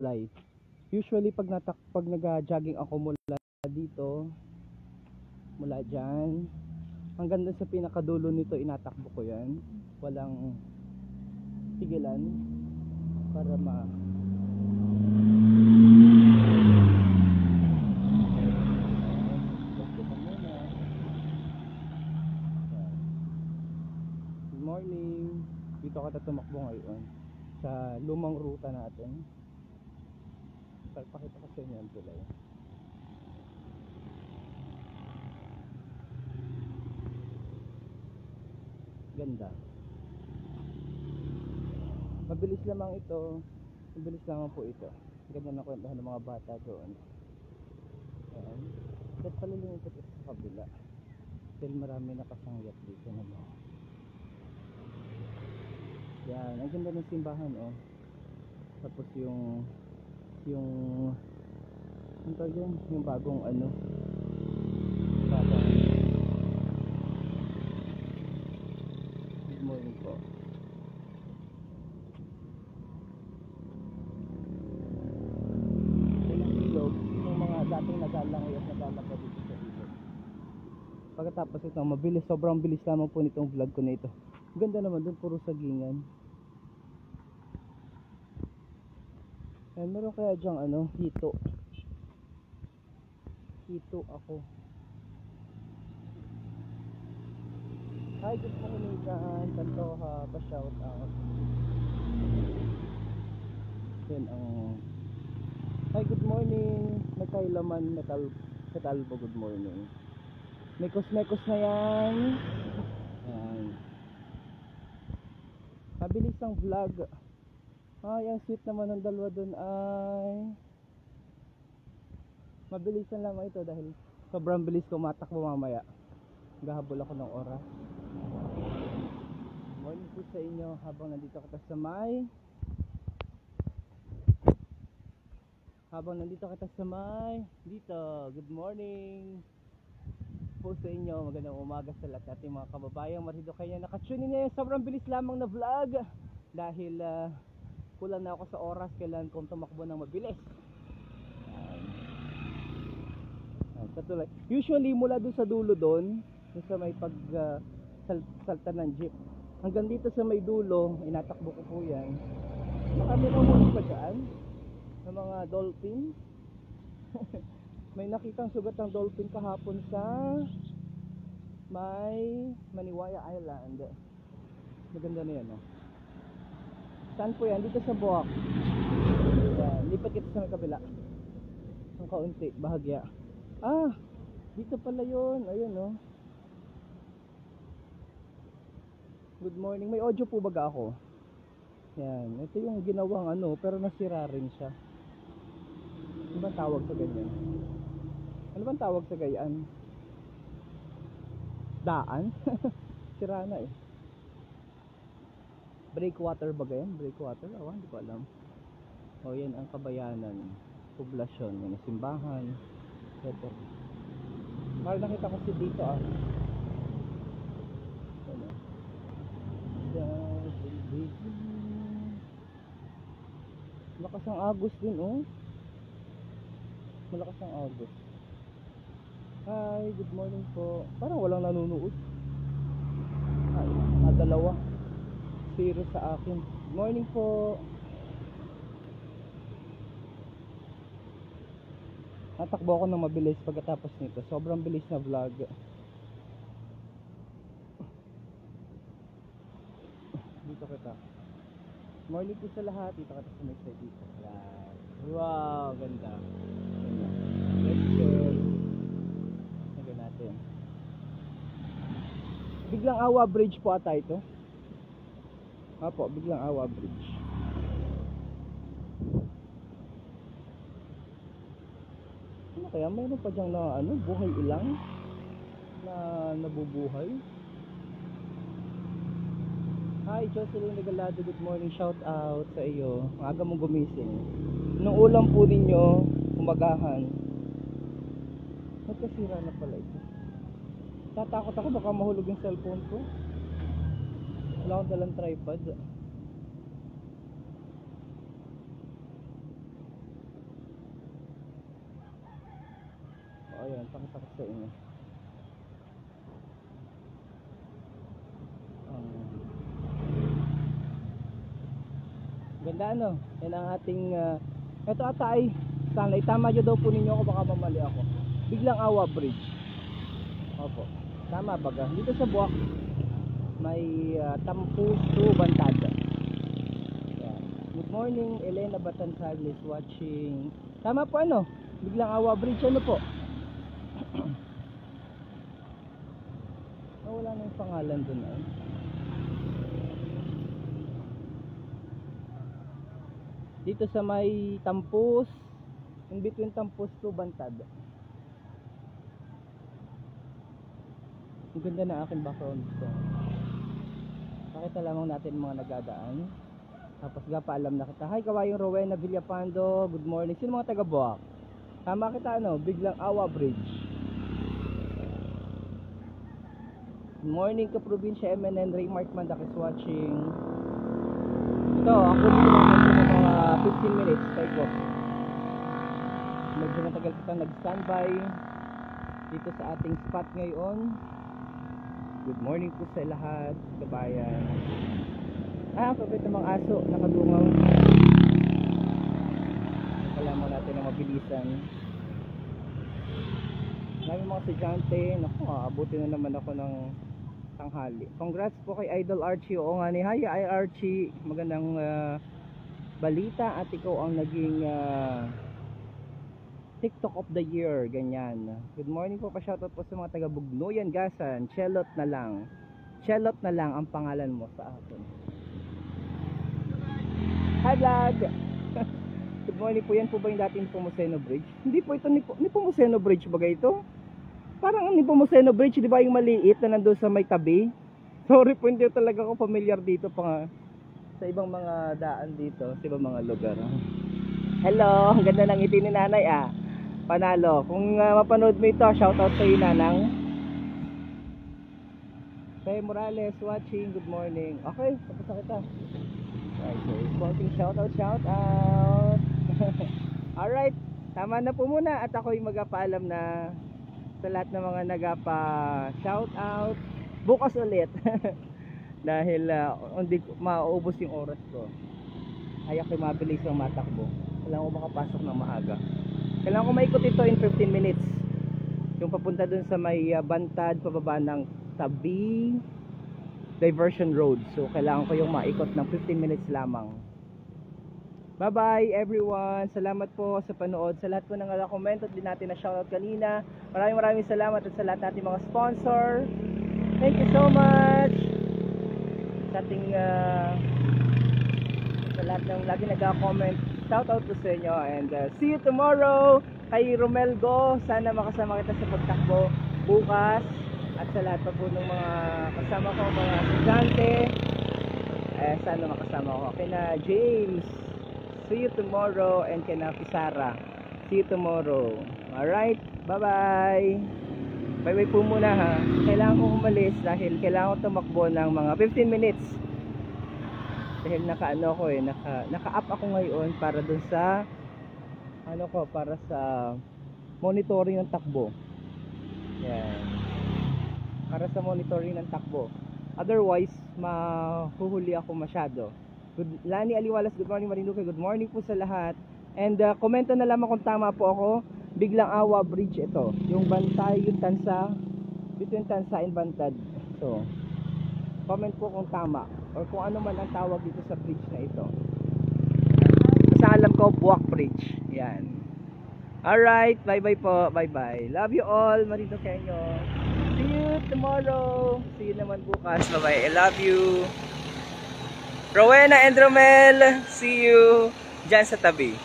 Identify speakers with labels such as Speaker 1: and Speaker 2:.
Speaker 1: kulay. Usually pag nag-jogging ako mula dito, mula dyan hanggang dun sa pinakadulo nito, inatakbo ko yan, walang tigilan para Good morning. Dito ka tumakbo ngayon sa lumang ruta natin. Pakita ko sa inyo ang tulay. Ganda. Mabilis lamang ito. Mabilis lamang po ito. Ganda na kwentahan ng mga bata doon. Ayan. At palilingin ko ito sa kabila. Dahil marami nakasangyat dito naman. Yan. Ang ganda ng simbahan, oh. Tapos yung bagong bagong good morning po. Ilog, yung mga dating nagalangoy at nagalakad dito sa ilog. Pagkatapos ito, mabilis, sobrang bilis lamang po nitong vlog ko na ito. Ganda naman dun, puro sagingan. Ayan, meron kaya dyang hito. Hito ako. Hi, good morning dyan. Tantoha, pa-shout out. Yan ang hi, good morning. Nagkailaman, Metalbo, good morning. Mekos na yan. Ayan. Mabilis ang vlog. Ay, ang sweet naman ng dalawa dun ay mabilisan lamang ito dahil sobrang bilis ko matakbo mamaya. Gahabol ako ng oras. Morning po sa inyo habang nandito kita sa may dito. Good morning po sa inyo. Magandang umaga sa lahat nating mga kababayan. Marido kayo nakatune in ngayon. Sobrang bilis lamang na vlog dahil kulang na ako sa oras. Kailangan kong tumakbo ng mabilis. Katulad, usually mula doon sa dulo doon sa may salta ng jeep hanggang dito sa may dulo, inatakbo ko po yan. Kami nahuli pa dyan ng mga dolphin. May nakitang sugat ng dolphin kahapon sa may Maniwaya Island. Maganda na yan, no? Saan po yan? Dito sa Buwak. Lipat kita sa may kabila ang kaunti, bahagya. Dito pala yun. Ayun, no? Good morning. May audio po baga ako? Yan. Ito yung ginawang pero nasira rin siya. Ano bang tawag sa ganyan? Ano bang tawag sa gayaan? Daan? Sira na eh. Breakwater ba yan? Breakwater? Hindi ko alam. Yan ang Kabayanan. Poblasyon. Yan ang simbahan. Ito. Mahal nakita ko si dito Malakas ang agos din, oh. Malakas ang agos. Hi, good morning po. Parang walang nanonood. Dalawa. 0 sa akin. Good morning po. Natakbo ako ng mabilis pagkatapos nito. Sobrang bilis na vlog. Dito kita. Morning po sa lahat. Dito kita sa next side dito. Wow, ganda. Let's go. Lagyan natin. Biglang Awa Bridge po ata ito. Apo, Biglang Awa Bridge. Ano kaya? Mayroon pa dyang buhay ilang na nabubuhay. Hi, Jocelyn Regalado, good morning. Shout out sa iyo. Maaga mong gumising. Nung ulam po ninyo, umagahan. Nagkasira na pala ito. Tatakot ako baka mahulog yung cellphone ko. Wala akong dalang tripod. Ayan, pakita ko sa inyo. Ganda ano? Yan ang ating ito ata ay sunlight. Tama nyo daw po ninyo ako, baka mamali ako. Biglang Awa Bridge. Opo. Tama baga. Dito sa Buwak may Tampus to Bantad. Yan. Good morning, Elena Batancaglis watching. Tama po ano? Biglang Awa Bridge ano po? Wala na yung pangalan dun ay. Dito sa may Tampus, in between Tampus to Bantad. Ang ganda na aking background dito. Pakita lamang natin mga nagadaan. Tapos paalam na kita. Hi Kawayong Rowena Villapando, good morning. Sino mga taga Buwak? Tama kita ano, biglang Awa Bridge. Good morning ka probinsya MNN, Raymark Mandak is watching. Ito, ako dito naman sa mga 15 minutes kay ko. Medyo matagal kitang nag-standby dito sa ating spot ngayon. Good morning po sa lahat, kabayan. Kapit ng mga aso, nakadungaw. Kailangan natin ang mabilisan. Maraming mga estudyante, naku, abutin na naman ako ng tanghali. Congrats po kay Idol Archie. Oo nga ni Hi Archie, magandang balita at ikaw ang naging TikTok of the year, ganyan. Good morning po, pa-shoutout po sa mga taga Bugnoyan, Gasan. Chelot na lang ang pangalan mo sa akin. Hi vlog. Good morning po, yan po ba yung dating Nepomuceno Bridge? Hindi po ito, Nepomuceno Bridge ba ito? Parang ang Nepomuceno Bridge, di ba yung maliit na nandun sa may tabi? Sorry po, hindi talaga ako familiar dito pa sa ibang mga daan dito, sa ibang mga lugar. Hello, ang ganda ng ngiti ni nanay Panalo. Kung mapanood mo ito, shoutout sa iyo nanang. Kay Morales watching, good morning. Okay, tapos na kita. Right, so responding shoutout. Alright, tama na po muna at ako'y magpaalam na sa lahat ng mga nagpa-shoutout. Bukas ulit. Dahil hindi mauubos yung oras ko. Ay ako'y mabilis ang matakbo. Kailangan ko makapasok ng maaga. Kailangan ko maikot ito in 15 minutes. Yung papunta dun sa may Bantad, pababa ng Tabi Diversion Road. So kailangan ko yung maikot ng 15 minutes lamang. Bye bye everyone. Salamat po sa panood. Sa lahat po ng comment at din natin na shoutout kanina. Maraming salamat at sa lahat natin mga sponsor. Thank you so much. Sa ating sa lahat ng lagi nag-comment. Shoutout po sa inyo and see you tomorrow. Kay Romel Go, sana makasama kita sa pagtakbo bukas. At sa lahat pa po ng mga kasama ko, mga estudyante, sana makasama ko. Kina James, see you tomorrow, and kina Pisara, see you tomorrow. Alright, bye bye. Bye bye po muna ha. Kailangan ko umalis dahil kailangan ko tumakbo ng mga 15 minutes. Dahil naka-up ako ngayon para dun sa para sa monitoring ng takbo. Yan. Para sa monitoring ng takbo. Otherwise, mahuhuli ako masyado. Lani Aliwalas, good morning Marinduque, good morning po sa lahat. And komento na lamang kung tama po ako. Biglang Awa Bridge ito. Yung Bantay, yung Tansa, between Tansa and Bantad. So, comment po kung tama or kung ano man ang tawag dito sa bridge na ito. Sa alam ko, Buwak Bridge. Yan. Alright, bye bye po. Bye bye. Love you all, Marinduqueño. See you tomorrow. See you naman bukas. Bye bye. I love you. Rowena and Romel, see you dyan sa tabi.